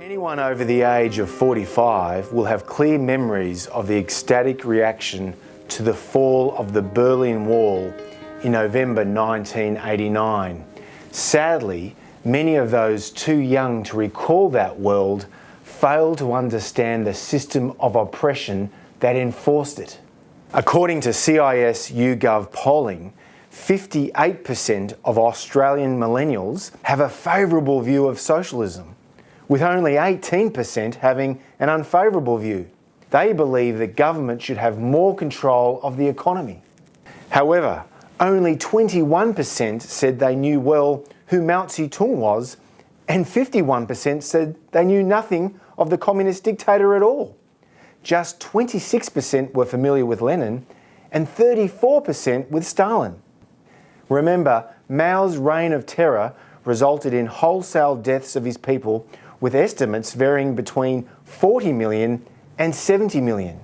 Anyone over the age of 45 will have clear memories of the ecstatic reaction to the fall of the Berlin Wall in November 1989. Sadly, many of those too young to recall that world fail to understand the system of oppression that enforced it. According to CIS YouGov polling, 58% of Australian millennials have a favourable view of socialism, with only 18% having an unfavourable view. They believe that government should have more control of the economy. However, only 21% said they knew well who Mao Zedong was, and 51% said they knew nothing of the communist dictator at all. Just 26% were familiar with Lenin and 34% with Stalin. Remember, Mao's reign of terror resulted in wholesale deaths of his people, with estimates varying between 40 million and 70 million.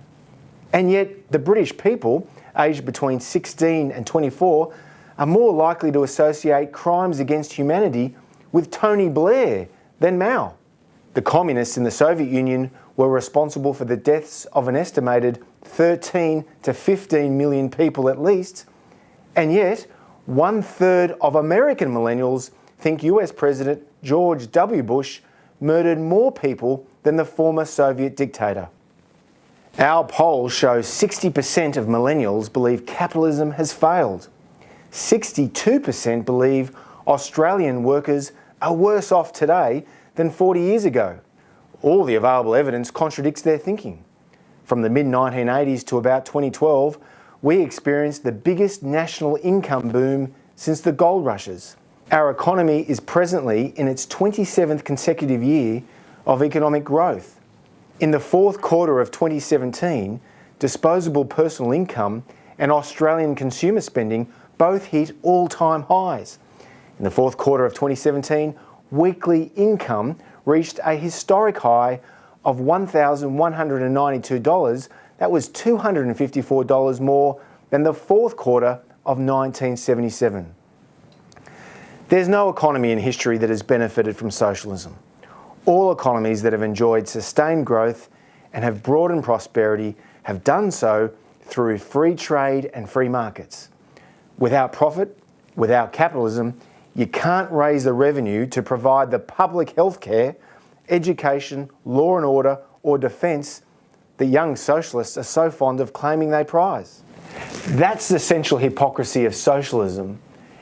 And yet the British people, aged between 16 and 24, are more likely to associate crimes against humanity with Tony Blair than Mao. The communists in the Soviet Union were responsible for the deaths of an estimated 13 to 15 million people at least, and yet 1/3 of American millennials think US President George W. Bush murdered more people than the former Soviet dictator. Our poll shows 60% of millennials believe capitalism has failed. 62% believe Australian workers are worse off today than 40 years ago. All the available evidence contradicts their thinking. From the mid-1980s to about 2012, we experienced the biggest national income boom since the gold rushes. Our economy is presently in its 27th consecutive year of economic growth. In the fourth quarter of 2017, disposable personal income and Australian consumer spending both hit all-time highs. In the fourth quarter of 2017, weekly income reached a historic high of $1,192. That was $254 more than the fourth quarter of 1977. There's no economy in history that has benefited from socialism. All economies that have enjoyed sustained growth and have broadened prosperity have done so through free trade and free markets. Without profit, without capitalism, you can't raise the revenue to provide the public health care, education, law and order, or defence that young socialists are so fond of claiming they prize. That's the central hypocrisy of socialism,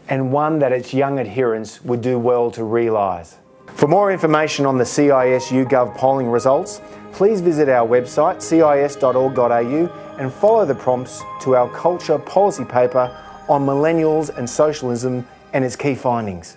and one that its young adherents would do well to realise. For more information on the CIS YouGov polling results, please visit our website cis.org.au and follow the prompts to our culture policy paper on millennials and socialism and its key findings.